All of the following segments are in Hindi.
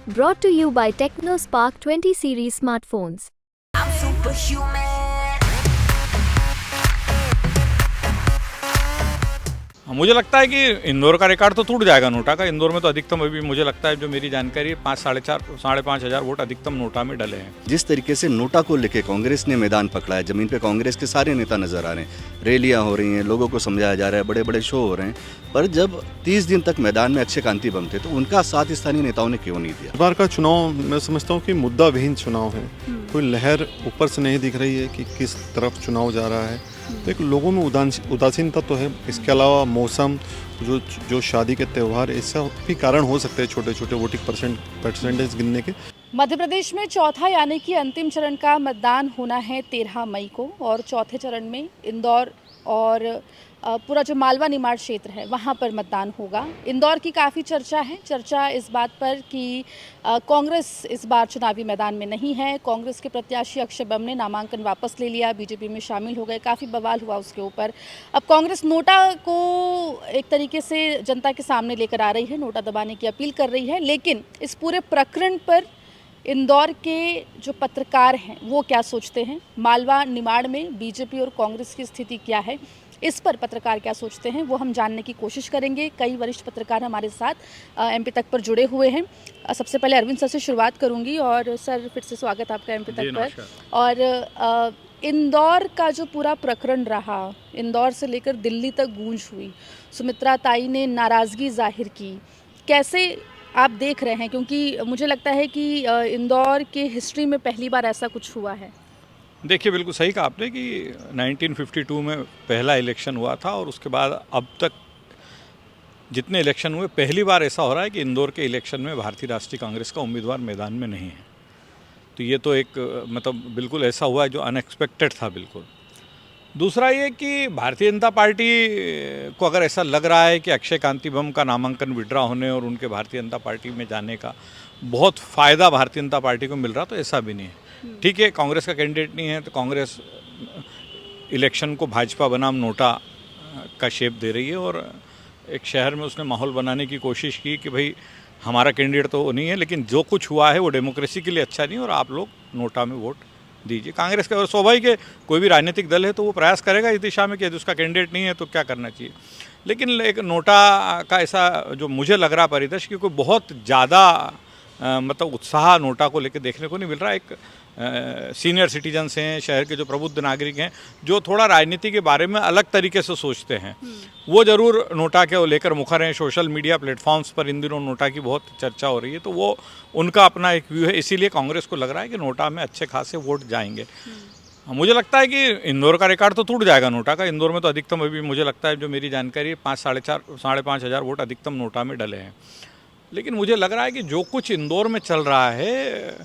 Brought to you by TechnoSpark 20 series smartphones. I'm superhuman. मुझे लगता है कि इंदौर का रिकॉर्ड तो टूट जाएगा नोटा का। इंदौर में तो अधिकतम अभी मुझे लगता है, जो मेरी जानकारी है, 5-5.5 हज़ार वोट अधिकतम नोटा में डले हैं। जिस तरीके से नोटा को लेके कांग्रेस ने मैदान पकड़ा है, जमीन पे कांग्रेस के सारे नेता नजर आ रहे हैं, रैलियां हो रही हैं, लोगों को समझाया जा रहा है, बड़े बड़े शो हो रहे हैं, पर जब 30 दिन तक मैदान में अक्षय कांति बम थे तो उनका साथ स्थानीय नेताओं ने क्यों नहीं दिया? इस बार का चुनाव मैं समझता हूँ कि मुद्दा विहीन चुनाव है। कोई लहर ऊपर से नहीं दिख रही है कि किस तरफ चुनाव जा रहा है। तो एक लोगों में उदासीनता तो है। इसके अलावा मौसम, जो शादी के त्यौहार, ऐसा भी कारण हो सकते हैं छोटे छोटे वोटिंग परसेंटेज गिनने के। मध्य प्रदेश में चौथा यानी कि अंतिम चरण का मतदान होना है 13 मई को, और चौथे चरण में इंदौर और पूरा जो मालवा निमाड़ क्षेत्र है वहाँ पर मतदान होगा। इंदौर की काफ़ी चर्चा इस बात पर कि कांग्रेस इस बार चुनावी मैदान में नहीं है। कांग्रेस के प्रत्याशी अक्षय बम ने नामांकन वापस ले लिया, बीजेपी में शामिल हो गए, काफ़ी बवाल हुआ उसके ऊपर। अब कांग्रेस नोटा को एक तरीके से जनता के सामने लेकर आ रही है, नोटा दबाने की अपील कर रही है, लेकिन इस पूरे प्रकरण पर इंदौर के जो पत्रकार हैं वो क्या सोचते हैं, मालवा निमाड़ में बीजेपी और कांग्रेस की स्थिति क्या है, इस पर पत्रकार क्या सोचते हैं, वो हम जानने की कोशिश करेंगे। कई वरिष्ठ पत्रकार हमारे साथ एमपी तक पर जुड़े हुए हैं। सबसे पहले अरविंद सर से शुरुआत करूंगी, और सर फिर से स्वागत आपका एमपी तक पर। और इंदौर का जो पूरा प्रकरण रहा, इंदौर से लेकर दिल्ली तक गूंज हुई, सुमित्रा ताई ने नाराज़गी जाहिर की, कैसे आप देख रहे हैं? क्योंकि मुझे लगता है कि इंदौर के हिस्ट्री में पहली बार ऐसा कुछ हुआ है। देखिए, बिल्कुल सही कहा आपने कि 1952 में पहला इलेक्शन हुआ था, और उसके बाद अब तक जितने इलेक्शन हुए, पहली बार ऐसा हो रहा है कि इंदौर के इलेक्शन में भारतीय राष्ट्रीय कांग्रेस का उम्मीदवार मैदान में नहीं है। तो ये तो एक मतलब बिल्कुल ऐसा हुआ है जो अनएक्सपेक्टेड था बिल्कुल। दूसरा ये कि भारतीय जनता पार्टी को अगर ऐसा लग रहा है कि अक्षय कांति बम का नामांकन विड्रा होने और उनके भारतीय जनता पार्टी में जाने का बहुत फ़ायदा भारतीय जनता पार्टी को मिल रहा, तो ऐसा भी नहीं है। ठीक है, कांग्रेस का कैंडिडेट नहीं है तो कांग्रेस इलेक्शन को भाजपा बनाम नोटा का शेप दे रही है, और एक शहर में उसने माहौल बनाने की कोशिश की कि भाई हमारा कैंडिडेट तो नहीं है, लेकिन जो कुछ हुआ है वो डेमोक्रेसी के लिए अच्छा नहीं, और आप लोग नोटा में वोट दीजिए कांग्रेस का। और स्वाभाविक है, कोई भी राजनीतिक दल है तो वो प्रयास करेगा इस दिशा में कि यदि उसका कैंडिडेट नहीं है तो क्या करना चाहिए। लेकिन एक नोटा का ऐसा जो मुझे लग रहा परिदृश्य कि कोई बहुत ज़्यादा मतलब उत्साह नोटा को लेकर देखने को नहीं मिल रहा। एक सीनियर सिटीजन्स हैं, शहर के जो प्रबुद्ध नागरिक हैं, जो थोड़ा राजनीति के बारे में अलग तरीके से सोचते हैं, वो ज़रूर नोटा के लेकर मुखर हैं। सोशल मीडिया प्लेटफॉर्म्स पर इन दिनों नोटा की बहुत चर्चा हो रही है, तो वो उनका अपना एक व्यू है। इसीलिए कांग्रेस को लग रहा है कि नोटा में अच्छे खासे वोट जाएंगे। मुझे लगता है कि इंदौर का रिकॉर्ड तो टूट जाएगा नोटा का। इंदौर में तो अधिकतम अभी मुझे लगता है, जो मेरी जानकारी है, 5-5.5 हज़ार वोट अधिकतम नोटा में डले हैं। लेकिन मुझे लग रहा है कि जो कुछ इंदौर में चल रहा है,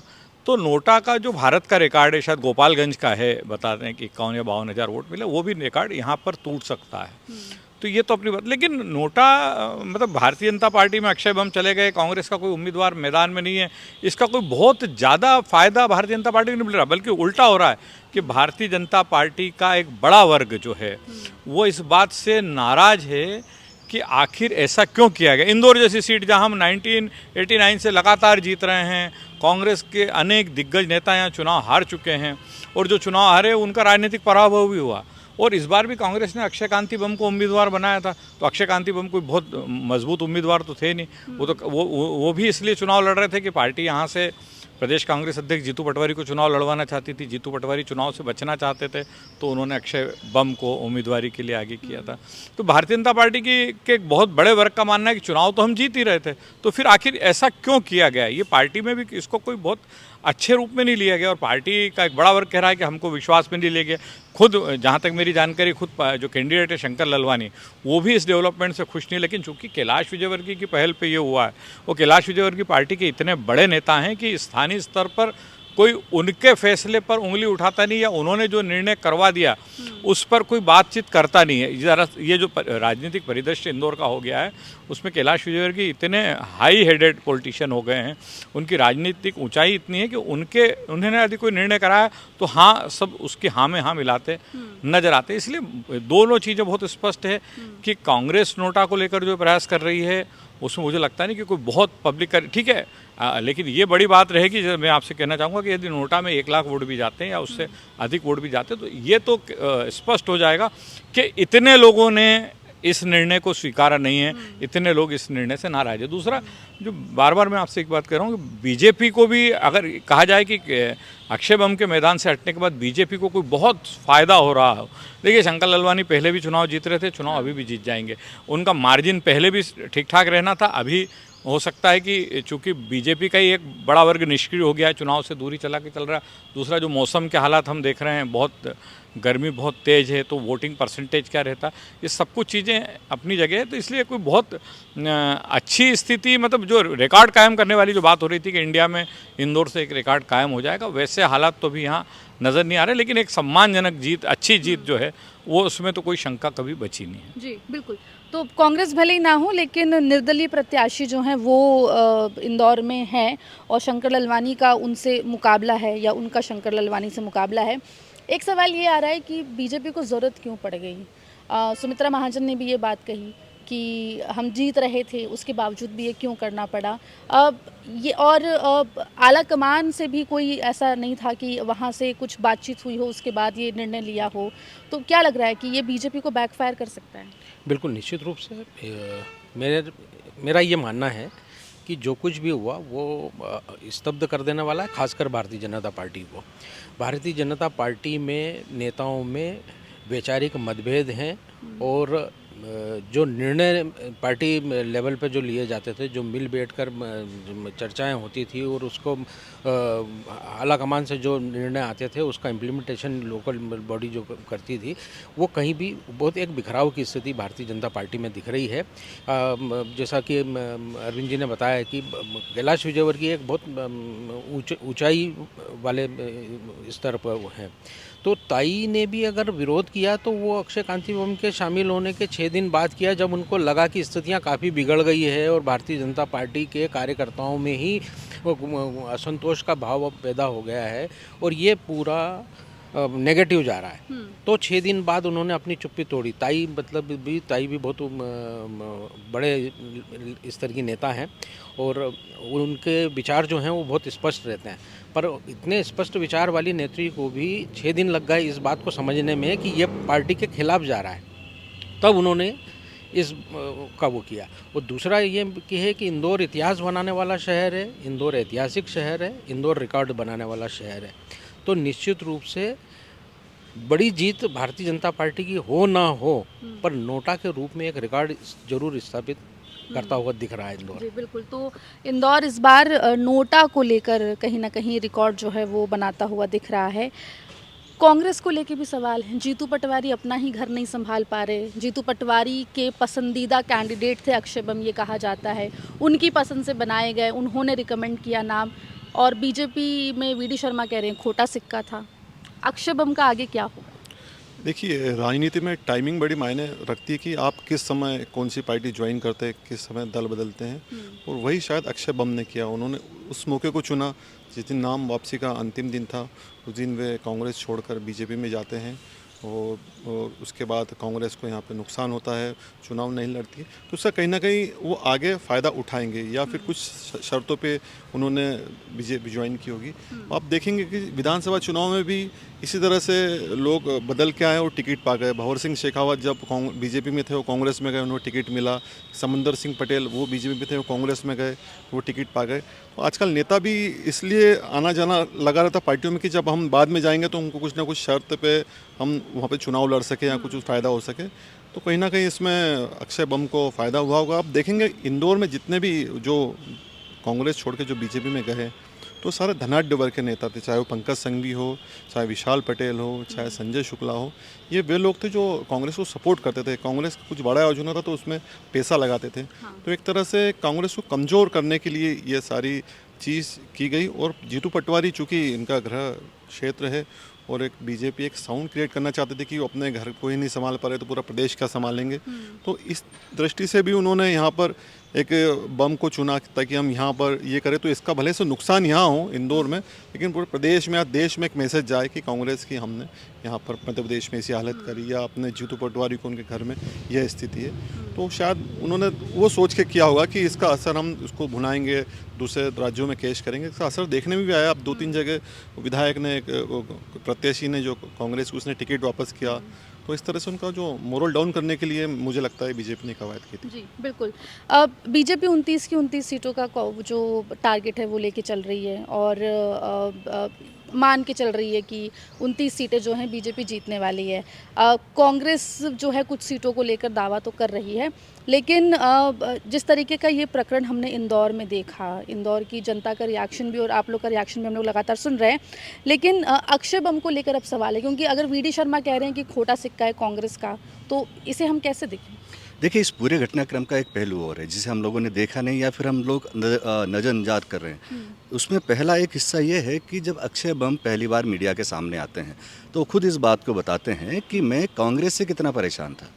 तो नोटा का जो भारत का रिकॉर्ड है, शायद गोपालगंज का है, बताते हैं कि 51 या 52 हज़ार वोट मिले, वो भी रिकॉर्ड यहाँ पर टूट सकता है। तो ये तो अपनी बात। लेकिन नोटा मतलब भारतीय जनता पार्टी में अक्षय बम चले गए, कांग्रेस का कोई उम्मीदवार मैदान में नहीं है, इसका कोई बहुत ज़्यादा फायदा भारतीय जनता पार्टी को नहीं मिल रहा, बल्कि उल्टा हो रहा है कि भारतीय जनता पार्टी का एक बड़ा वर्ग जो है वो इस बात से नाराज़ है कि आखिर ऐसा क्यों किया गया। इंदौर जैसी सीट जहां हम 1989 से लगातार जीत रहे हैं, कांग्रेस के अनेक दिग्गज नेता यहाँ चुनाव हार चुके हैं, और जो चुनाव हारे उनका राजनीतिक पराभव भी हुआ, और इस बार भी कांग्रेस ने अक्षय कांति बम को उम्मीदवार बनाया था। तो अक्षय कांति बम कोई बहुत मजबूत उम्मीदवार तो थे नहीं, वो भी इसलिए चुनाव लड़ रहे थे कि पार्टी यहाँ से प्रदेश कांग्रेस अध्यक्ष जीतू पटवारी को चुनाव लड़वाना चाहती थी। जीतू पटवारी चुनाव से बचना चाहते थे, तो उन्होंने अक्षय बम को उम्मीदवारी के लिए आगे किया था। तो भारतीय जनता पार्टी के एक बहुत बड़े वर्ग का मानना है कि चुनाव तो हम जीत ही रहे थे, तो फिर आखिर ऐसा क्यों किया गया। ये पार्टी में भी इसको कोई बहुत अच्छे रूप में नहीं लिया गया, और पार्टी का एक बड़ा वर्ग कह रहा है कि हमको विश्वास में नहीं लिया गया। खुद जहाँ तक मेरी जानकारी, खुद जो कैंडिडेट है शंकर ललवानी, वो भी इस डेवलपमेंट से खुश नहीं। लेकिन चूंकि कैलाश विजयवर्गीय की पहल पे ये हुआ है, वो कैलाश विजयवर्गीय पार्टी के इतने बड़े नेता हैं कि स्थानीय स्तर पर कोई उनके फैसले पर उंगली उठाता नहीं, या उन्होंने जो निर्णय करवा दिया उस पर कोई बातचीत करता नहीं है। जरा ये जो राजनीतिक परिदृश्य इंदौर का हो गया है, उसमें कैलाश विजयवर्गीय इतने हाई हेडेड पॉलिटिशियन हो गए हैं, उनकी राजनीतिक ऊंचाई इतनी है कि उन्होंने यदि कोई निर्णय कराया तो हाँ, सब उसकी हाँ में हाँ मिलाते नजर आते। इसलिए दोनों चीज़ें बहुत स्पष्ट है कि कांग्रेस नोटा को लेकर जो प्रयास कर रही है उसमें मुझे लगता नहीं कि कोई बहुत पब्लिक कर ठीक है। लेकिन ये बड़ी बात रहेगी, मैं आपसे कहना चाहूँगा कि यदि नोटा में 1 लाख वोट भी जाते हैं या उससे अधिक वोट भी जाते हैं तो ये तो स्पष्ट हो जाएगा कि इतने लोगों ने इस निर्णय को स्वीकारा नहीं है, इतने लोग इस निर्णय से नाराज है। दूसरा, जो बार बार मैं आपसे एक बात कह रहा हूँ कि बीजेपी को भी अगर कहा जाए कि अक्षय बम के मैदान से हटने के बाद बीजेपी को कोई बहुत फ़ायदा हो रहा हो, देखिए शंकर ललवानी पहले भी चुनाव जीत रहे थे, चुनाव अभी भी जीत जाएंगे। उनका मार्जिन पहले भी ठीक ठाक रहना था, अभी हो सकता है कि चूंकि बीजेपी का ही एक बड़ा वर्ग निष्क्रिय हो गया है, चुनाव से दूरी चला के चल रहा है। दूसरा, जो मौसम के हालात हम देख रहे हैं, बहुत गर्मी बहुत तेज़ है, तो वोटिंग परसेंटेज क्या रहता है, ये सब कुछ चीज़ें अपनी जगह है। तो इसलिए कोई बहुत अच्छी स्थिति, मतलब जो रिकॉर्ड कायम करने वाली जो बात हो रही थी कि इंडिया में इंदौर से एक रिकॉर्ड कायम हो जाएगा, वैसे हालात तो भी यहाँ नज़र नहीं आ रहे। लेकिन एक सम्मानजनक जीत, अच्छी जीत जो है वो, उसमें तो कोई शंका कभी बची नहीं है। जी बिल्कुल। तो कांग्रेस भले ही ना हो, लेकिन निर्दलीय प्रत्याशी जो हैं वो इंदौर में हैं और शंकर ललवानी का उनसे मुकाबला है या उनका शंकर ललवानी से मुकाबला है। एक सवाल ये आ रहा है कि बीजेपी को ज़रूरत क्यों पड़ गई? सुमित्रा महाजन ने भी ये बात कही कि हम जीत रहे थे, उसके बावजूद भी ये क्यों करना पड़ा। ये और आला कमान से भी कोई ऐसा नहीं था कि वहाँ से कुछ बातचीत हुई हो, उसके बाद ये निर्णय लिया हो। तो क्या लग रहा है कि ये बीजेपी को बैकफायर कर सकता है? बिल्कुल निश्चित रूप से मेरा ये मानना है कि जो कुछ भी हुआ वो स्तब्ध कर देने वाला है, खासकर भारतीय जनता पार्टी को। भारतीय जनता पार्टी में नेताओं में वैचारिक मतभेद हैं और जो निर्णय पार्टी लेवल पे जो लिए जाते थे, जो मिल बैठकर चर्चाएं होती थी और उसको आला कमान से जो निर्णय आते थे उसका इम्प्लीमेंटेशन लोकल बॉडी जो करती थी, वो कहीं भी बहुत एक बिखराव की स्थिति भारतीय जनता पार्टी में दिख रही है। जैसा कि अरविंद जी ने बताया कि कैलाश विजयवर्गीय एक बहुत ऊंचाई वाले स्तर पर हैं, तो ताई ने भी अगर विरोध किया तो वो अक्षय कांति बम के शामिल होने के 6 दिन बाद किया, जब उनको लगा कि स्थितियां काफ़ी बिगड़ गई है और भारतीय जनता पार्टी के कार्यकर्ताओं में ही असंतोष का भाव पैदा हो गया है और ये पूरा नेगेटिव जा रहा है। तो 6 दिन बाद उन्होंने अपनी चुप्पी तोड़ी। ताई भी बहुत बड़े स्तर की नेता हैं और उनके विचार जो हैं वो बहुत स्पष्ट रहते हैं, पर इतने स्पष्ट विचार वाली नेत्री को भी 6 दिन लग गए इस बात को समझने में कि ये पार्टी के खिलाफ जा रहा है, तब उन्होंने इस का वो किया। और दूसरा ये कि है कि इंदौर इतिहास बनाने वाला शहर है, इंदौर ऐतिहासिक शहर है, इंदौर रिकॉर्ड बनाने वाला शहर है। तो निश्चित रूप से बड़ी जीत भारतीय जनता पार्टी की हो ना हो, पर नोटा के रूप में एक रिकॉर्ड जरूर स्थापित करता हुआ दिख रहा है इंदौर। जी बिल्कुल। तो इंदौर इस बार नोटा को लेकर कहीं ना कहीं रिकॉर्ड जो है वो बनाता हुआ दिख रहा है। कांग्रेस को लेके भी सवाल है। जीतू पटवारी अपना ही घर नहीं संभाल पा रहे। जीतू पटवारी के पसंदीदा कैंडिडेट थे अक्षय बम, ये कहा जाता है, उनकी पसंद से बनाए गए, उन्होंने रिकमेंड किया नाम, और बीजेपी में वीडी शर्मा कह रहे हैं खोटा सिक्का था। अक्षय बम का आगे क्या होगा? देखिए, राजनीति में टाइमिंग बड़ी मायने रखती है कि आप किस समय कौन सी पार्टी ज्वाइन करते हैं, किस समय दल बदलते हैं, और वही शायद अक्षय बम ने किया। उन्होंने उस मौके को चुना जिस दिन नाम वापसी का अंतिम दिन था, उस दिन वे कांग्रेस छोड़कर बीजेपी में जाते हैं और उसके बाद कांग्रेस को यहाँ पे नुकसान होता है, चुनाव नहीं लड़ती, तो उसका कहीं ना कहीं वो आगे फ़ायदा उठाएंगे या फिर कुछ शर्तों पे उन्होंने बीजेपी ज्वाइन की होगी। आप देखेंगे कि विधानसभा चुनाव में भी इसी तरह से लोग बदल के आए और टिकट पा गए। भंवर सिंह शेखावत जब बीजेपी में थे वो कांग्रेस में गए, उन्हें टिकट मिला। समंदर सिंह पटेल वो बीजेपी में थे, वो कांग्रेस में गए, वो टिकट पा गए। तो आजकल नेता भी इसलिए आना जाना लगा रहता पार्टियों में कि जब हम बाद में जाएंगे तो उनको कुछ ना कुछ शर्त पे हम वहाँ पे चुनाव लड़ सके या कुछ फ़ायदा हो सके। तो कहीं ना कहीं इसमें अक्षय बम को फ़ायदा हुआ होगा। आप देखेंगे इंदौर में जितने भी जो कांग्रेस छोड़ के जो बीजेपी में गए तो सारे धनाढ्य वर्ग के नेता थे, चाहे वो पंकज संघवी हो, चाहे विशाल पटेल हो, चाहे संजय शुक्ला हो। ये वे लोग थे जो कांग्रेस को सपोर्ट करते थे। कांग्रेस का कुछ बड़ा आयोजन होता तो उसमें पैसा लगाते थे। तो एक तरह से कांग्रेस को कमज़ोर करने के लिए ये सारी चीज़ की गई। और जीतू पटवारी चूँकि इनका गृह क्षेत्र है और एक बीजेपी एक साउंड क्रिएट करना चाहते थे कि वो अपने घर को ही नहीं संभाल पा रहे तो पूरा प्रदेश क्या संभालेंगे, तो इस दृष्टि से भी उन्होंने यहाँ पर एक बम को चुना ताकि हम यहाँ पर ये करें, तो इसका भले से नुकसान यहाँ हो इंदौर में, लेकिन पूरे प्रदेश में या देश में एक मैसेज जाए कि कांग्रेस की हमने यहाँ पर मध्य प्रदेश में ऐसी हालत करी, या अपने जीतू पटवारी को उनके घर में यह स्थिति है। तो शायद उन्होंने वो सोच के किया होगा कि इसका असर हम उसको भुनाएंगे, दूसरे राज्यों में केस करेंगे। इसका असर देखने में भी आया। अब 2-3 जगह विधायक ने, प्रत्याशी ने जो कांग्रेस की, उसने टिकट वापस किया। तो इस तरह से उनका जो मोरल डाउन करने के लिए मुझे लगता है बीजेपी ने कवायद की थी। जी बिल्कुल। अब बीजेपी 29 की 29 सीटों का जो टारगेट है वो लेके चल रही है, और मान के चल रही है कि 29 सीटें जो हैं बीजेपी जीतने वाली है। कांग्रेस जो है कुछ सीटों को लेकर दावा तो कर रही है, लेकिन जिस तरीके का ये प्रकरण हमने इंदौर में देखा, इंदौर की जनता का रिएक्शन भी और आप लोग का रिएक्शन भी हम लोग लगातार सुन रहे हैं, लेकिन अक्षय बम को लेकर अब सवाल है, क्योंकि अगर वीडी शर्मा कह रहे हैं कि खोटा सिक्का है कांग्रेस का, तो इसे हम कैसे देखें? देखिए, इस पूरे घटनाक्रम का एक पहलू और है जिसे हम लोगों ने देखा नहीं, या फिर हम लोग नज़रअंदाज कर रहे हैं। उसमें पहला एक हिस्सा ये है कि जब अक्षय बम पहली बार मीडिया के सामने आते हैं तो खुद इस बात को बताते हैं कि मैं कांग्रेस से कितना परेशान था,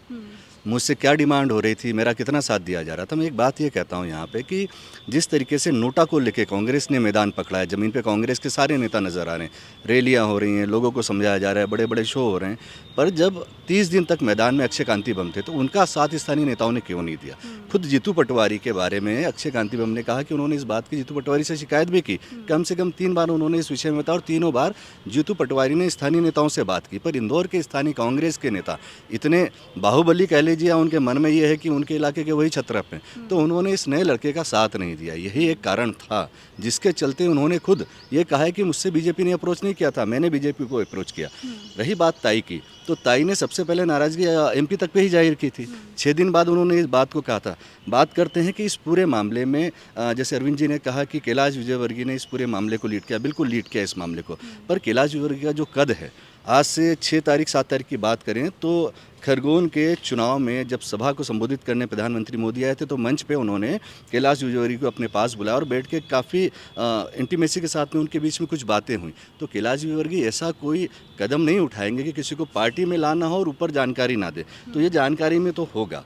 मुझसे क्या डिमांड हो रही थी, मेरा कितना साथ दिया जा रहा था। मैं एक बात ये कहता हूँ यहाँ पे कि जिस तरीके से नोटा को लेके कांग्रेस ने मैदान पकड़ा है, ज़मीन पे कांग्रेस के सारे नेता नज़र आ रहे हैं, रैलियाँ हो रही हैं, लोगों को समझाया जा रहा है, बड़े बड़े शो हो रहे हैं, पर जब 30 दिन तक मैदान में अक्षय कांति बम थे तो उनका साथ स्थानीय नेताओं ने क्यों नहीं दिया। खुद जीतू पटवारी के बारे में अक्षय कांति बम ने कहा कि उन्होंने इस बात की जीतू पटवारी से शिकायत भी की, कम से कम 3 बार उन्होंने इस विषय में बताया, और तीनों बार जीतू पटवारी ने स्थानीय नेताओं से बात की। पर इंदौर के स्थानीय कांग्रेस के नेता इतने बाहुबली कह लीजिए, उनके मन में ये है कि उनके इलाके के वही छत्रप हैं, तो उन्होंने इस नए लड़के का साथ नहीं दिया। यही एक कारण था जिसके चलते उन्होंने खुद ये कहा है कि मुझसे बीजेपी ने अप्रोच नहीं किया था, मैंने बीजेपी को अप्रोच किया। रही बात ताई की, तो ताई ने सबसे पहले नाराज़गी एमपी तक पे ही जाहिर की थी। 6 दिन बाद उन्होंने इस बात को कहा था। बात करते हैं कि इस पूरे मामले में जैसे अरविंद जी ने कहा कि कैलाश विजयवर्गीय ने इस पूरे मामले को लीड किया, बिल्कुल लीड किया इस मामले को, पर कैलाश विजयवर्गीय का जो कद है, आज से 6 तारीख 7 तारीख की बात करें तो खरगोन के चुनाव में जब सभा को संबोधित करने प्रधानमंत्री मोदी आए थे तो मंच पे उन्होंने कैलाश विजयवर्गीय को अपने पास बुलाया और बैठ के काफ़ी इंटीमेसी के साथ में उनके बीच में कुछ बातें हुई। तो कैलाश विजयवर्गीय ऐसा कोई कदम नहीं उठाएंगे कि किसी को पार्टी में लाना हो और ऊपर जानकारी ना दे, तो ये जानकारी में तो होगा।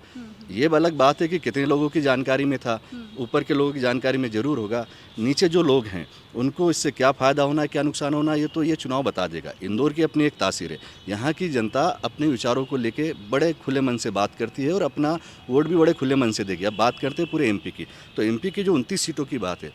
ये अलग बात है कि कितने लोगों की जानकारी में था, ऊपर के लोगों की जानकारी में ज़रूर होगा, नीचे जो लोग हैं उनको इससे क्या फ़ायदा होना है, क्या नुकसान होना है, ये चुनाव बता देगा। इंदौर की अपनी एक तासीर है, यहाँ की जनता अपने विचारों को लेके बड़े खुले मन से बात करती है और अपना वोट भी बड़े खुले मन से देगी। अब बात करते हैं पूरे एमपी की, तो एमपी की जो 29 सीटों की बात है,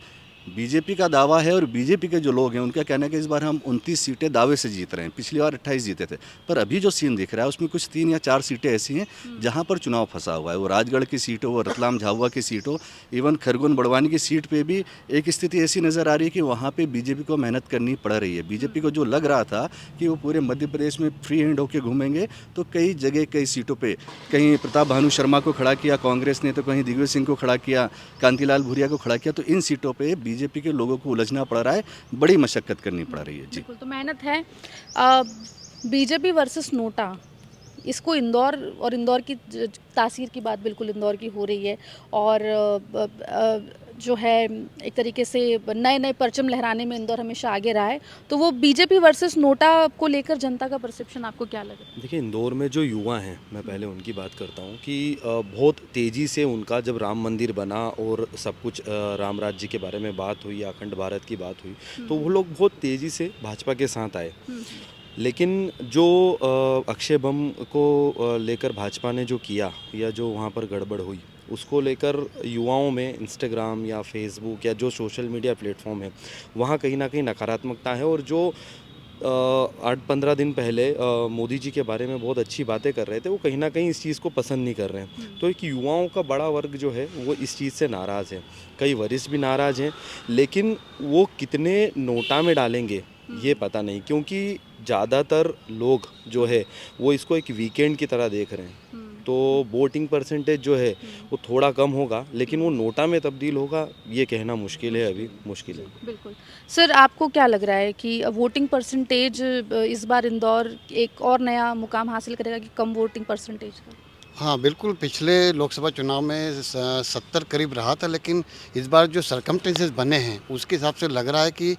बीजेपी का दावा है और बीजेपी के जो लोग हैं उनका कहना है कि इस बार हम 29 सीटें दावे से जीत रहे हैं। पिछली बार 28 जीते थे, पर अभी जो सीन दिख रहा है उसमें कुछ 3 या 4 सीटें ऐसी हैं जहां पर चुनाव फंसा हुआ है। वो राजगढ़ की सीट हो, वो रतलाम झाबुआ की सीट हो, इवन खरगोन बड़वानी की सीट पे भी एक स्थिति ऐसी नज़र आ रही है कि वहाँ पर बीजेपी को मेहनत करनी पड़ रही है। बीजेपी को जो लग रहा था कि वो पूरे मध्य प्रदेश में फ्री हैंड होकर घूमेंगे, तो कई जगह कई सीटों पर कहीं प्रताप भानु शर्मा को खड़ा किया कांग्रेस ने, तो कहीं दिग्विजय सिंह को खड़ा किया, कांतिलाल भूरिया को खड़ा किया, तो इन सीटों पर बीजेपी के लोगों को उलझना पड़ रहा है, बड़ी मशक्कत करनी पड़ रही है। जी बिल्कुल, तो मेहनत है। बीजेपी वर्सेस नोटा, इसको इंदौर और इंदौर की तासीर की बात बिल्कुल इंदौर की हो रही है, और जो है एक तरीके से नए नए परचम लहराने में इंदौर हमेशा आगे रहा है। तो वो बीजेपी वर्सेस नोटा को लेकर जनता का परसेप्शन आपको क्या लग रहा है? देखिए, इंदौर में जो युवा हैं, मैं पहले उनकी बात करता हूँ कि बहुत तेज़ी से उनका जब राम मंदिर बना और सब कुछ राम राज्य के बारे में बात हुई, अखंड भारत की बात हुई, तो वो लोग बहुत तेज़ी से भाजपा के साथ आए। लेकिन जो अक्षय बम को लेकर भाजपा ने जो किया या जो वहाँ पर गड़बड़ हुई, उसको लेकर युवाओं में इंस्टाग्राम या फेसबुक या जो सोशल मीडिया प्लेटफॉर्म है वहाँ कहीं ना कहीं नकारात्मकता है। और जो 8-15 दिन पहले मोदी जी के बारे में बहुत अच्छी बातें कर रहे थे, वो कहीं ना कहीं इस चीज़ को पसंद नहीं कर रहे हैं। तो एक युवाओं का बड़ा वर्ग जो है वो इस चीज़ से नाराज़ है, कई वरिष्ठ भी नाराज़ हैं, लेकिन वो कितने नोटा में डालेंगे ये पता नहीं, क्योंकि ज़्यादातर लोग जो है वो इसको एक वीकेंड की तरह देख रहे हैं। तो वोटिंग परसेंटेज जो है वो थोड़ा कम होगा, लेकिन वो नोटा में तब्दील होगा ये कहना मुश्किल है, अभी मुश्किल है। बिल्कुल सर, आपको क्या लग रहा है कि वोटिंग परसेंटेज इस बार इंदौर एक और नया मुकाम हासिल करेगा कि कम वोटिंग परसेंटेज का? हाँ बिल्कुल, पिछले लोकसभा चुनाव में 70 करीब रहा था, लेकिन इस बार जो सरकमस्टेंसेस बने हैं उसके हिसाब से लग रहा है कि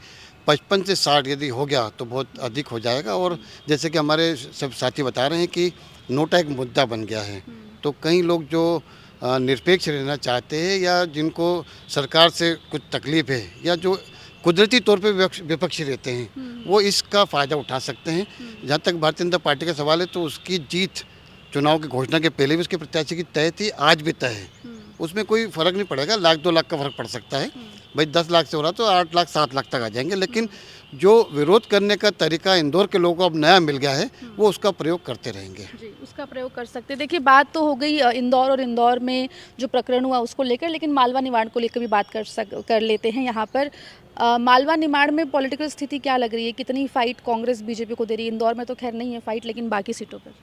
55 से 60 यदि हो गया तो बहुत अधिक हो जाएगा। और जैसे कि हमारे सब साथी बता रहे हैं कि नोटा एक मुद्दा बन गया है, तो कई लोग जो निरपेक्ष रहना चाहते हैं या जिनको सरकार से कुछ तकलीफ है या जो कुदरती तौर पे विपक्षी रहते हैं वो इसका फ़ायदा उठा सकते हैं। जहाँ तक भारतीय जनता पार्टी का सवाल है तो उसकी जीत चुनाव की घोषणा के पहले भी उसके प्रत्याशी की तय थी, आज भी तय है। उसमें कोई फ़र्क नहीं पड़ेगा, 1-2 लाख का फ़र्क पड़ सकता है। भाई 10 लाख से हो रहा तो 8 लाख 7 लाख तक आ जाएंगे, लेकिन जो विरोध करने का तरीका इंदौर के लोगों को अब नया मिल गया है वो उसका प्रयोग करते रहेंगे। जी, उसका प्रयोग कर सकते हैं। देखिए, बात तो हो गई इंदौर और इंदौर में जो प्रकरण हुआ उसको लेकर, लेकिन मालवा निमाड़ को लेकर भी बात कर लेते हैं यहाँ पर। मालवा निमाड़ में पॉलिटिकल स्थिति क्या लग रही है? कितनी फाइट कांग्रेस बीजेपी को दे रही है? इंदौर में तो खैर नहीं है फाइट, लेकिन बाकी सीटों पर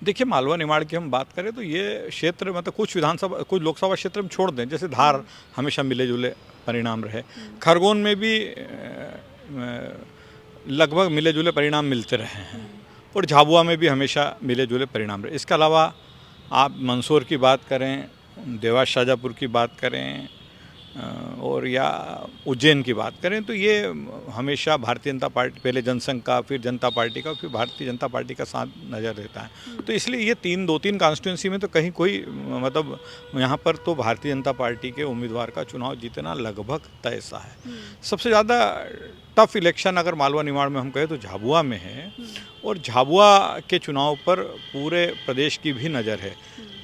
देखिए, मालवा निमाड़ की हम बात करें तो ये क्षेत्र मतलब कुछ लोकसभा क्षेत्र में छोड़ दें, जैसे धार हमेशा मिले जुले परिणाम रहे, खरगोन में भी लगभग मिले जुले परिणाम मिलते रहे हैं, और झाबुआ में भी हमेशा मिले जुले परिणाम रहे। इसके अलावा आप मंदसौर की बात करें, देवास शाजापुर की बात करें और या उज्जैन की बात करें तो ये हमेशा भारतीय जनता पार्टी, पहले जनसंघ का, फिर जनता पार्टी का, फिर भारतीय जनता पार्टी का साथ नज़र रहता है। तो इसलिए ये 2-3 कॉन्स्टिट्यूंसी में तो कहीं कोई मतलब यहाँ पर तो भारतीय जनता पार्टी के उम्मीदवार का चुनाव जीतना लगभग तय सा है। सबसे ज़्यादा टफ इलेक्शन अगर मालवा निमाड़ में हम कहें तो झाबुआ में है, और झाबुआ के चुनाव पर पूरे प्रदेश की भी नज़र है।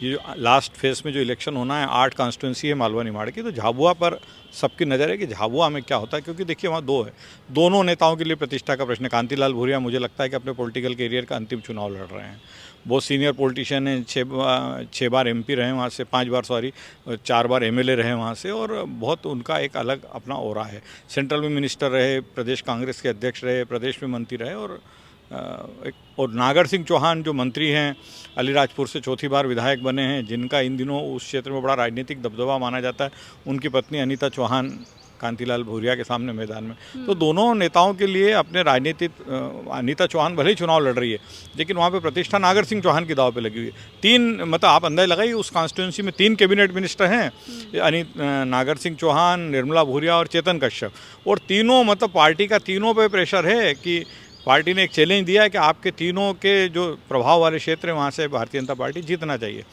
ये लास्ट फेज में जो इलेक्शन होना है, 8 कॉन्स्टिट्यूंसी है मालवा निमाड़ की, तो झाबुआ पर सबकी नज़र है कि झाबुआ में क्या होता है, क्योंकि देखिए वहाँ 2 है, दोनों नेताओं के लिए प्रतिष्ठा का प्रश्न है। कांतिलाल भूरिया मुझे लगता है कि अपने पॉलिटिकल करियर का अंतिम चुनाव लड़ रहे हैं। बहुत सीनियर पॉलिटिशियन हैं, 6 बार MP रहे वहाँ से, 5 बार 4 बार MLA रहे वहाँ से, और बहुत उनका एक अलग अपना ओरा है। सेंट्रल में मिनिस्टर रहे, प्रदेश कांग्रेस के अध्यक्ष रहे, प्रदेश में मंत्री रहे, और नागर सिंह चौहान जो मंत्री हैं, अलीराजपुर से 4थी बार विधायक बने हैं, जिनका इन दिनों उस क्षेत्र में बड़ा राजनीतिक दबदबा माना जाता है। उनकी पत्नी अनीता चौहान कांतिलाल भूरिया के सामने मैदान में, तो दोनों नेताओं के लिए अपने राजनीतिक, अनीता चौहान भले ही चुनाव लड़ रही है, लेकिन वहाँ पे प्रतिष्ठा नागर सिंह चौहान की दाव पे लगी हुई है। 3 मतलब आप अंदाजा लगाइए, उस कॉन्स्टिट्यूंसी में 3 कैबिनेट मिनिस्टर हैं, नागर सिंह चौहान, निर्मला भूरिया और चेतन कश्यप, और तीनों मतलब पार्टी का तीनों पे प्रेशर है कि पार्टी ने एक चैलेंज दिया है कि आपके तीनों के जो प्रभाव वाले क्षेत्र हैं वहाँ से भारतीय जनता पार्टी जीतना चाहिए।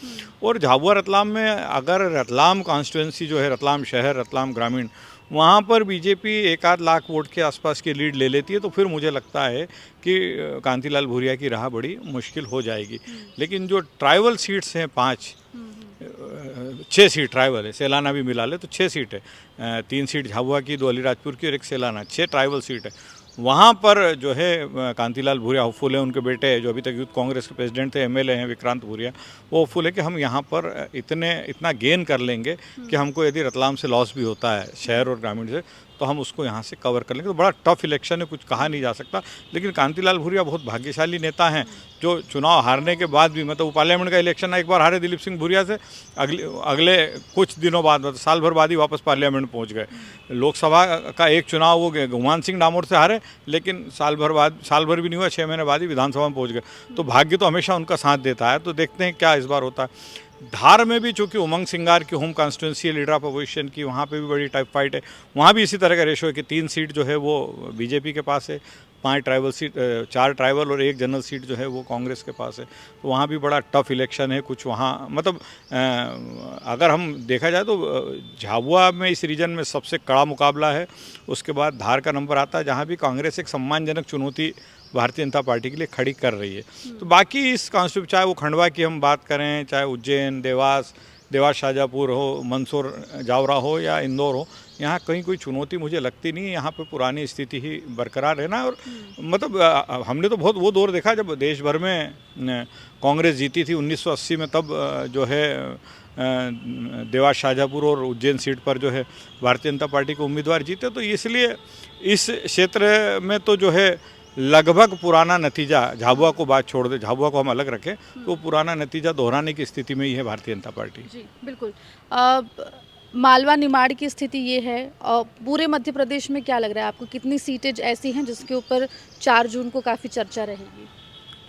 और झाबुआ रतलाम में अगर रतलाम कॉन्स्टिट्यूंसी जो है, रतलाम शहर, रतलाम ग्रामीण, वहाँ पर बीजेपी 1-8 लाख वोट के आसपास की लीड ले लेती है, तो फिर मुझे लगता है कि कांतिलाल भूरिया की राह बड़ी मुश्किल हो जाएगी। लेकिन जो ट्राइबल सीट्स हैं 6 सीट ट्राइबल है, सेलाना भी मिला ले तो 6 सीट है, 3 सीट झाबुआ की, 2 अलीराजपुर की और 1 सेलाना, 6 ट्राइबल सीट है। वहाँ पर जो है कांतिलाल भूरिया होपफुल है, उनके बेटे जो अभी तक यूथ कांग्रेस के प्रेसिडेंट थे, MLA हैं विक्रांत भूरिया, वो होपफुल है कि हम यहाँ पर इतना गेन कर लेंगे कि हमको यदि रतलाम से लॉस भी होता है शहर और ग्रामीण से, तो हम उसको यहाँ से कवर कर लेंगे। तो बड़ा टफ इलेक्शन है, कुछ कहा नहीं जा सकता। लेकिन कांतिलाल भूरिया बहुत भाग्यशाली नेता हैं जो चुनाव हारने के बाद भी, मतलब पार्लियामेंट का इलेक्शन एक बार हारे दिलीप सिंह भूरिया से, अगले कुछ दिनों बाद, मतलब साल भर बाद ही वापस पार्लियामेंट पहुँच गए। लोकसभा का एक चुनाव वो गुमान सिंह डामोर से हारे, लेकिन साल भर भी नहीं हुआ, 6 महीने बाद ही विधानसभा में पहुँच गए। तो भाग्य तो हमेशा उनका साथ देता है। तो देखते हैं क्या इस बार होता है। धार में भी चूँकि उमंग सिंगार की होम कॉन्स्टिट्यूंसी है, लीडर ऑफ अपोजिशन की, वहाँ पे भी बड़ी टाइप फाइट है। वहाँ भी इसी तरह का रेशो है कि 3 सीट जो है वो बीजेपी के पास है, 5 ट्राइबल सीट, 4 ट्राइबल और 1 जनरल सीट जो है वो कांग्रेस के पास है। तो वहाँ भी बड़ा टफ इलेक्शन है। कुछ वहाँ मतलब अगर हम देखा जाए तो झाबुआ में इस रीजन में सबसे कड़ा मुकाबला है। उसके बाद धार का नंबर आता है, जहाँ भी कांग्रेस एक सम्मानजनक चुनौती भारतीय जनता पार्टी के लिए खड़ी कर रही है। तो बाकी इस कॉन्स्टिट्यूंसी, चाहे वो खंडवा की हम बात करें, चाहे उज्जैन, देवास शाजापुर हो, मंदसौर जावरा हो या इंदौर हो, यहाँ कहीं कोई चुनौती मुझे लगती नहीं है। यहाँ पे पुरानी स्थिति ही बरकरार रहना। और मतलब हमने तो बहुत वो दौर देखा जब देश भर में कांग्रेस जीती थी 1980 में, तब जो है देवास शाजापुर और उज्जैन सीट पर जो है भारतीय जनता पार्टी के उम्मीदवार जीते। तो इसलिए इस क्षेत्र में तो जो है लगभग पुराना नतीजा, झाबुआ को बात छोड़ दे, झाबुआ को हम अलग रखें, तो पुराना नतीजा दोहराने की स्थिति में ही है भारतीय जनता पार्टी। जी बिल्कुल। मालवा निमाड़ की स्थिति ये है, पूरे मध्य प्रदेश में क्या लग रहा है आपको, कितनी सीटें ऐसी हैं जिसके ऊपर 4 जून को काफ़ी चर्चा रहेगी?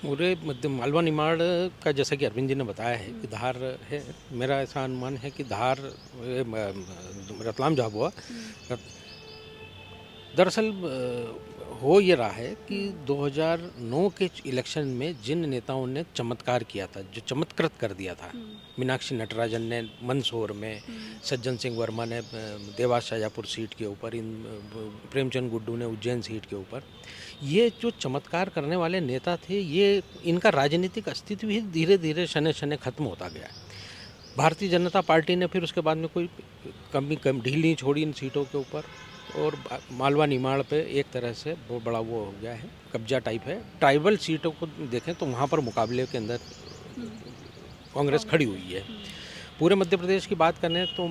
पूरे मालवा निमाड़ का जैसा कि अरविंद जी ने बताया है कि धार है, मेरा ऐसा अनुमान है कि धार, रतलाम झाबुआ, दरअसल हो ये रहा है कि 2009 के इलेक्शन में जिन नेताओं ने चमत्कार किया था, जो चमत्कृत कर दिया था, मीनाक्षी नटराजन ने मंदसौर में, सज्जन सिंह वर्मा ने देवास शाजापुर सीट के ऊपर, प्रेमचंद गुड्डू ने उज्जैन सीट के ऊपर, ये जो चमत्कार करने वाले नेता थे, ये इनका राजनीतिक अस्तित्व ही धीरे धीरे शने शने खत्म होता गया है। भारतीय जनता पार्टी ने फिर उसके बाद में कोई कम ढील नहीं छोड़ी इन सीटों के ऊपर, और मालवा निमाड़ पे एक तरह से बहुत बड़ा वो हो गया है, कब्जा टाइप है। ट्राइबल सीटों को देखें तो वहाँ पर मुकाबले के अंदर कांग्रेस खड़ी हुई है। पूरे मध्य प्रदेश की बात करें तो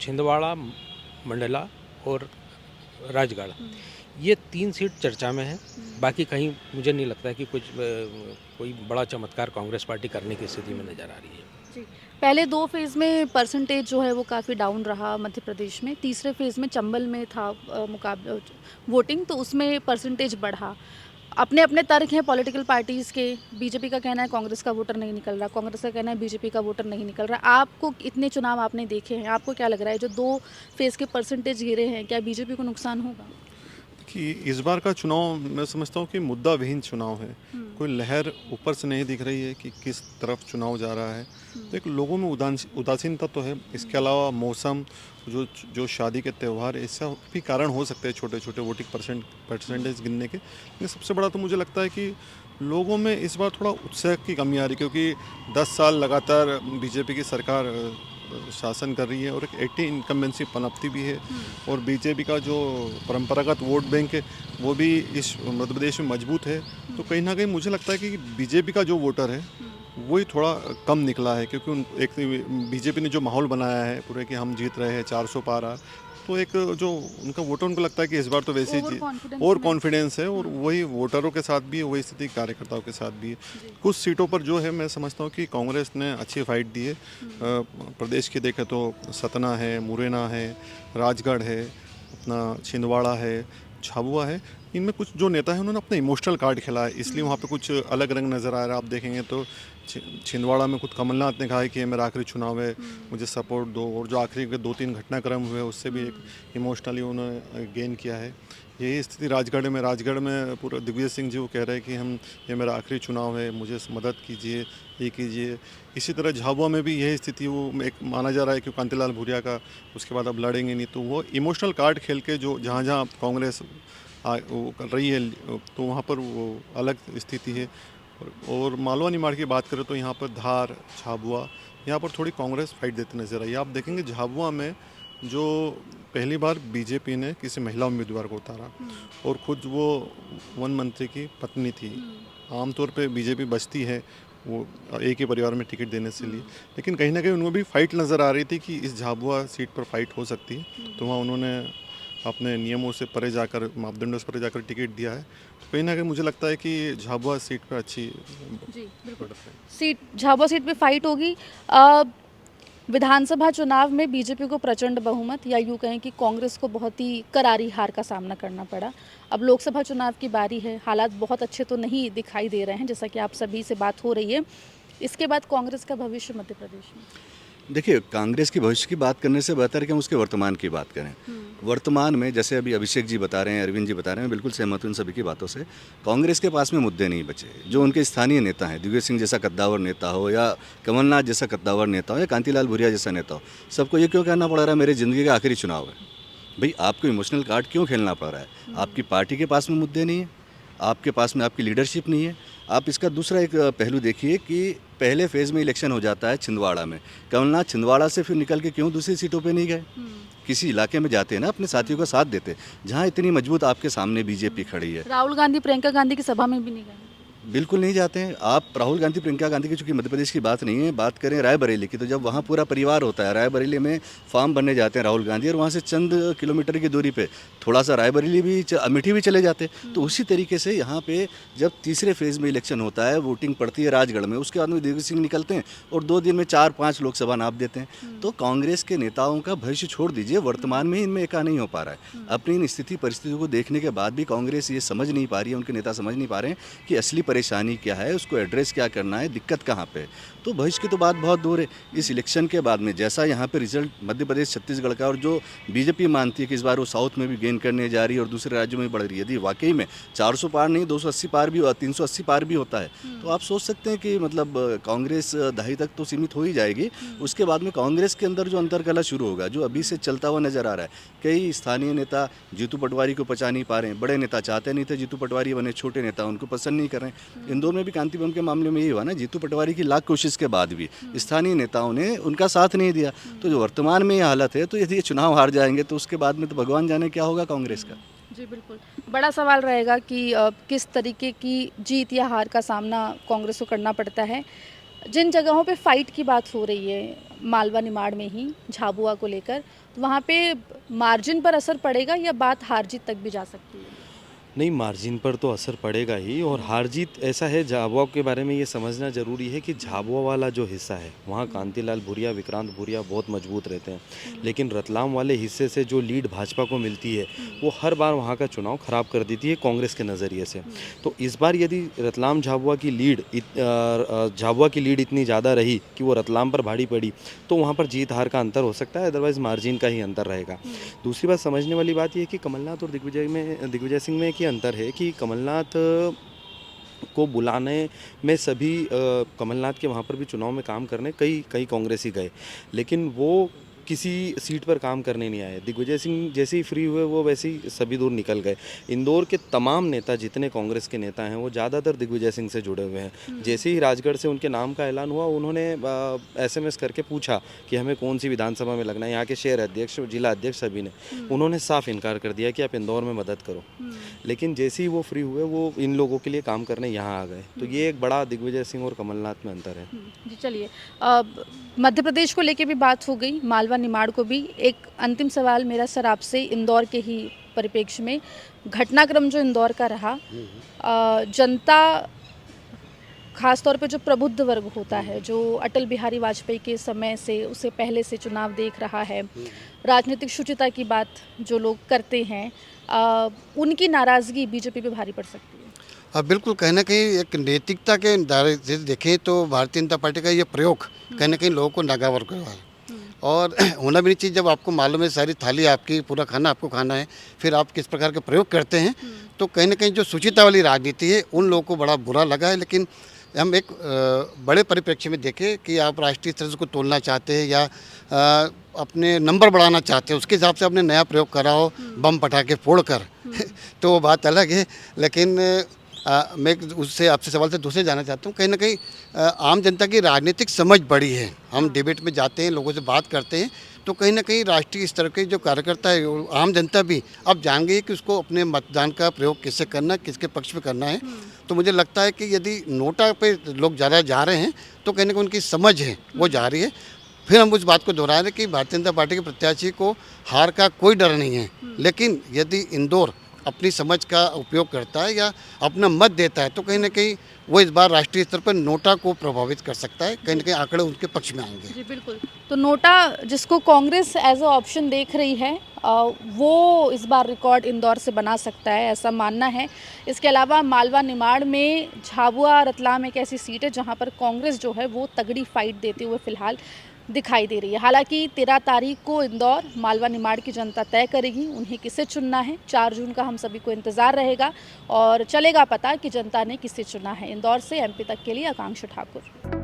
छिंदवाड़ा, मंडला और राजगढ़, ये 3 सीट चर्चा में है। बाकी कहीं मुझे नहीं लगता है कि कोई बड़ा चमत्कार कांग्रेस पार्टी करने की स्थिति में नज़र आ रही है। पहले 2 फेज़ में परसेंटेज जो है वो काफ़ी डाउन रहा मध्य प्रदेश में। तीसरे फेज़ में चंबल में था मुकाबला वोटिंग, तो उसमें परसेंटेज बढ़ा। अपने अपने तर्क हैं पॉलिटिकल पार्टीज़ के। बीजेपी का कहना है कांग्रेस का वोटर नहीं निकल रहा, कांग्रेस का कहना है बीजेपी का वोटर नहीं निकल रहा। आपको इतने चुनाव आपने देखे हैं, आपको क्या लग रहा है जो 2 फेज़ के परसेंटेज गिरे हैं, क्या बीजेपी को नुकसान होगा? कि इस बार का चुनाव मैं समझता हूँ कि मुद्दा विहीन चुनाव है। कोई लहर ऊपर से नहीं दिख रही है कि किस तरफ चुनाव जा रहा है। तो एक लोगों में उदासीनता तो है। इसके अलावा मौसम, जो शादी के त्यौहार, ऐसा भी कारण हो सकते हैं छोटे छोटे वोटिंग परसेंटेज गिनने के। लेकिन सबसे बड़ा तो मुझे लगता है कि लोगों में इस बार थोड़ा उत्साह की कमी आ रही है, क्योंकि 10 साल लगातार बीजेपी की सरकार शासन कर रही है और एक एंटी इनकम्बेंसी पनपती भी है। और बीजेपी का जो परंपरागत वोट बैंक है वो भी इस मध्य प्रदेश में मजबूत है। तो कहीं ना कहीं मुझे लगता है कि बीजेपी का जो वोटर है वही थोड़ा कम निकला है, क्योंकि एक बीजेपी ने जो माहौल बनाया है पूरे कि हम जीत रहे हैं, 400 पार आ, तो एक जो उनका वोटर, उनको लगता है कि इस बार तो वैसे ही और कॉन्फिडेंस है। और वही वोटरों के साथ भी है, वही स्थिति कार्यकर्ताओं के साथ भी है। कुछ सीटों पर जो है मैं समझता हूँ कि कांग्रेस ने अच्छी फाइट दी है। प्रदेश की देखें तो सतना है, मुरैना है, राजगढ़ है, अपना छिंदवाड़ा है, झाबुआ है। इनमें कुछ जो नेता हैं उन्होंने अपना इमोशनल कार्ड खेला है, इसलिए वहाँ पे कुछ अलग रंग नज़र आ रहा है। आप देखेंगे तो छिंदवाड़ा में खुद कमलनाथ ने कहा है कि ये मेरा आखिरी चुनाव है, मुझे सपोर्ट दो। और जो आखिरी के 2-3 घटनाक्रम हुए उससे भी एक इमोशनली उन्होंने गेन किया है। यही स्थिति राजगढ़ में पूरा दिग्विजय सिंह जी वो कह रहे हैं कि ये मेरा आखिरी चुनाव है, मुझे मदद कीजिए, ये कीजिए। इसी तरह झाबुआ में भी यही स्थिति वो एक माना जा रहा है कि कांतिलाल भूरिया का उसके बाद अब लड़ेंगे नहीं। तो वो इमोशनल कार्ड खेल के जो जहाँ कांग्रेस वो कर रही है तो वहाँ पर वो अलग स्थिति है। और मालवा निमाड़ की बात करें तो यहाँ पर धार, झाबुआ, यहाँ पर थोड़ी कांग्रेस फाइट देती नजर आई। आप देखेंगे झाबुआ में जो पहली बार बीजेपी ने किसी महिला उम्मीदवार को उतारा और खुद वो वन मंत्री की पत्नी थी। आमतौर पे बीजेपी बचती है वो एक ही परिवार में टिकट देने से लिए, लेकिन कहीं ना कहीं उनमें भी फाइट नज़र आ रही थी कि इस झाबुआ सीट पर फाइट हो सकती है। तो वहाँ उन्होंने अपने नियमों से परे जाकर, मापदंडों से परे जाकर टिकट दिया है। तो कहीं ना कहीं मुझे लगता है कि झाबुआ सीट पर अच्छी झाबुआ सीट पे फाइट होगी। विधानसभा चुनाव में बीजेपी को प्रचंड बहुमत, या यूँ कहें कि कांग्रेस को बहुत ही करारी हार का सामना करना पड़ा। अब लोकसभा चुनाव की बारी है, हालात बहुत अच्छे तो नहीं दिखाई दे रहे हैं, जैसा कि आप सभी से बात हो रही है। इसके बाद कांग्रेस का भविष्य मध्य प्रदेश में, देखिए, कांग्रेस की भविष्य की बात करने से बेहतर है कि हम उसके वर्तमान की बात करें। वर्तमान में जैसे अभी अभिषेक जी बता रहे हैं, अरविंद जी बता रहे हैं, बिल्कुल सहमत हूं इन सभी की बातों से। कांग्रेस के पास में मुद्दे नहीं बचे। जो उनके स्थानीय नेता हैं, दिग्विजय सिंह जैसा कद्दावर नेता हो, या कमलनाथ जैसा कद्दावर नेता हो, या कांतिलाल भूरिया जैसा नेता हो, सबको ये क्यों कहना पड़ रहा है मेरी ज़िंदगी का आखिरी चुनाव है? भाई, आपको इमोशनल कार्ड क्यों खेलना पड़ रहा है? आपकी पार्टी के पास में मुद्दे नहीं है, आपके पास में आपकी लीडरशिप नहीं है। आप इसका दूसरा एक पहलू देखिए कि पहले फेज़ में इलेक्शन हो जाता है छिंदवाड़ा में, कमलनाथ छिंदवाड़ा से फिर निकल के क्यों दूसरी सीटों पे नहीं गए? किसी इलाके में जाते हैं ना, अपने साथियों का साथ देते, जहाँ इतनी मजबूत आपके सामने बीजेपी खड़ी है। राहुल गांधी, प्रियंका गांधी की सभा में भी नहीं गए। बिल्कुल नहीं जाते हैं। आप राहुल गांधी, प्रियंका गांधी की, चूंकि मध्य प्रदेश की बात नहीं है, बात करें रायबरेली की, तो जब वहाँ पूरा परिवार होता है, रायबरेली में फार्म बनने जाते हैं राहुल गांधी, और वहाँ से चंद किलोमीटर की दूरी पे थोड़ा सा रायबरेली भी, अमेठी भी चले जाते। तो उसी तरीके से यहाँ पे जब तीसरे फेज़ में इलेक्शन होता है, वोटिंग पड़ती है राजगढ़ में, उसके बाद में दिग्विजय सिंह निकलते हैं और 2 दिन में 4-5 लोकसभा नाप देते हैं। तो कांग्रेस के नेताओं का भविष्य छोड़ दीजिए, वर्तमान में इनमें एका नहीं हो पा रहा है। अपनी इन स्थिति परिस्थितियों को देखने के बाद भी कांग्रेस ये समझ नहीं पा रही है, उनके नेता समझ नहीं पा रहे हैं कि असली परेशानी क्या है, उसको एड्रेस क्या करना है, दिक्कत कहाँ पे है। तो भविष्य की तो बात बहुत दूर है। इस इलेक्शन के बाद में जैसा यहाँ पे रिजल्ट मध्य प्रदेश छत्तीसगढ़ का, और जो बीजेपी मानती है कि इस बार वो साउथ में भी गेन करने जा रही है और दूसरे राज्यों में बढ़ रही है, यदि वाकई में 400 पार नहीं 280 पार भी, 380 पार भी होता है, तो आप सोच सकते हैं कि मतलब कांग्रेस दहाई तक तो सीमित हो ही जाएगी। उसके बाद में कांग्रेस के अंदर जो अंतरकलह शुरू होगा, जो अभी से चलता हुआ नजर आ रहा है। कई स्थानीय नेता जीतू पटवारी को पचा नहीं पा रहे हैं, बड़े नेता चाहते नहीं थे जीतू पटवारी बने, छोटे नेता उनको पसंद नहीं कर रहे हैं। इंदौर में भी कांति बम के मामले में यही हुआ ना, जीतू पटवारी की लाख कोशिश के बाद भी स्थानीय नेताओं ने उनका साथ नहीं दिया। तो जो वर्तमान में ये हालत है, तो यदि ये चुनाव हार जाएंगे तो उसके बाद में तो भगवान जाने क्या होगा कांग्रेस का। जी बिल्कुल, बड़ा सवाल रहेगा कि किस तरीके की जीत या हार का सामना कांग्रेस को करना पड़ता है। जिन जगहों पे फाइट की बात हो रही है, मालवा निमाड़ में ही झाबुआ को लेकर, तो वहाँ पे मार्जिन पर असर पड़ेगा या बात हार जीत तक भी जा सकती है? नहीं, मार्जिन पर तो असर पड़ेगा ही। और हार जीत ऐसा है, झाबुआ के बारे में ये समझना ज़रूरी है कि झाबुआ वाला जो हिस्सा है वहाँ कांतिलाल भूरिया, विक्रांत भूरिया बहुत मजबूत रहते हैं, लेकिन रतलाम वाले हिस्से से जो लीड भाजपा को मिलती है वो हर बार वहाँ का चुनाव ख़राब कर देती है कांग्रेस के नज़रिए से। तो इस बार यदि रतलाम झाबुआ की लीड इतनी ज़्यादा रही कि वो रतलाम पर भारी पड़ी, तो वहाँ पर जीत हार का अंतर हो सकता है, अदरवाइज़ मार्जिन का ही अंतर रहेगा। दूसरी बात समझने वाली बात यह है कि कमलनाथ और दिग्विजय सिंह में अंतर है कि कमलनाथ को बुलाने में सभी कमलनाथ के वहाँ पर भी चुनाव में काम करने कई कांग्रेसी गए, लेकिन वो किसी सीट पर काम करने नहीं आए। दिग्विजय सिंह जैसे ही फ्री हुए वो वैसे ही सभी दूर निकल गए। इंदौर के तमाम नेता, जितने कांग्रेस के नेता हैं, वो ज़्यादातर दिग्विजय सिंह से जुड़े हुए हैं। जैसे ही राजगढ़ से उनके नाम का ऐलान हुआ, उन्होंने SMS करके पूछा कि हमें कौन सी विधानसभा में लगना है। यहाँ के शहर अध्यक्ष, जिला अध्यक्ष सभी ने, उन्होंने साफ इनकार कर दिया कि आप इंदौर में मदद करो। लेकिन जैसे ही वो फ्री हुए, वो इन लोगों के लिए काम करने यहाँ आ गए। तो ये एक बड़ा दिग्विजय सिंह और कमलनाथ में अंतर है। जी चलिए, मध्य प्रदेश को लेके भी बात हो गई, मालवा निमाड़ को भी। एक अंतिम सवाल मेरा सर आपसे, इंदौर के ही परिप्रेक्ष्य में घटनाक्रम जो इंदौर का रहा, जनता खास तौर पे जो प्रबुद्ध वर्ग होता है, जो अटल बिहारी वाजपेयी के समय से, उससे पहले से चुनाव देख रहा है, राजनीतिक शुचिता की बात जो लोग करते हैं, उनकी नाराज़गी बीजेपी पे भारी पड़ सकती है। बिल्कुल, कहीं ना कहीं एक नैतिकता के दायरे से देखें तो भारतीय जनता पार्टी का ये प्रयोग कहीं ना कहीं लोगों को नागवार करवा है। और होना भी नहीं चाहिए। जब आपको मालूम है सारी थाली आपकी, पूरा खाना आपको खाना है, फिर आप किस प्रकार के प्रयोग करते हैं, तो कहीं ना कहीं जो शुचिता वाली राजनीति है उन लोगों को बड़ा बुरा लगा है। लेकिन हम एक बड़े परिप्रेक्ष्य में देखें कि आप राष्ट्रीय स्तर को तोड़ना चाहते हैं या अपने नंबर बढ़ाना चाहते हैं, उसके हिसाब से आपने नया प्रयोग करा हो, बम पटाखे फोड़कर तो वो बात अलग है। लेकिन मैं उससे आपसे सवाल से दूसरे जाना चाहता हूँ, कहीं ना कहीं आम जनता की राजनीतिक समझ बढ़ी है। हम डिबेट में जाते हैं, लोगों से बात करते हैं, तो कहीं ना कहीं राष्ट्रीय स्तर के जो कार्यकर्ता है, आम जनता भी अब जान गई है कि उसको अपने मतदान का प्रयोग किससे करना है, किसके पक्ष में करना है। तो मुझे लगता है कि यदि नोटा पे लोग ज़्यादा जा रहे हैं तो कहीं ना कहीं उनकी समझ है वो जा रही है। फिर हम उस बात को दोहरा रहे हैं कि भारतीय जनता पार्टी के प्रत्याशी को हार का कोई डर नहीं है, लेकिन यदि इंदौर अपनी समझ का उपयोग करता है या अपना मत देता है तो कहीं ना कहीं वो इस बार राष्ट्रीय स्तर पर नोटा को प्रभावित कर सकता है। कहीं ना कहीं आंकड़े उनके पक्ष में आएंगे। जी बिल्कुल, तो नोटा जिसको कांग्रेस एज अ ऑप्शन देख रही है, वो इस बार रिकॉर्ड इंदौर से बना सकता है, ऐसा मानना है। इसके अलावा मालवा निमाड़ में झाबुआ रतलाम एक ऐसी सीट है जहाँ पर कांग्रेस जो है वो तगड़ी फाइट देते हुए फिलहाल दिखाई दे रही है। हालांकि 13 तारीख को इंदौर मालवा निमाड़ की जनता तय करेगी उन्हें किसे चुनना है। 4 जून का हम सभी को इंतज़ार रहेगा और चलेगा पता कि जनता ने किसे चुना है। इंदौर से MP तक के लिए आकांक्षा ठाकुर।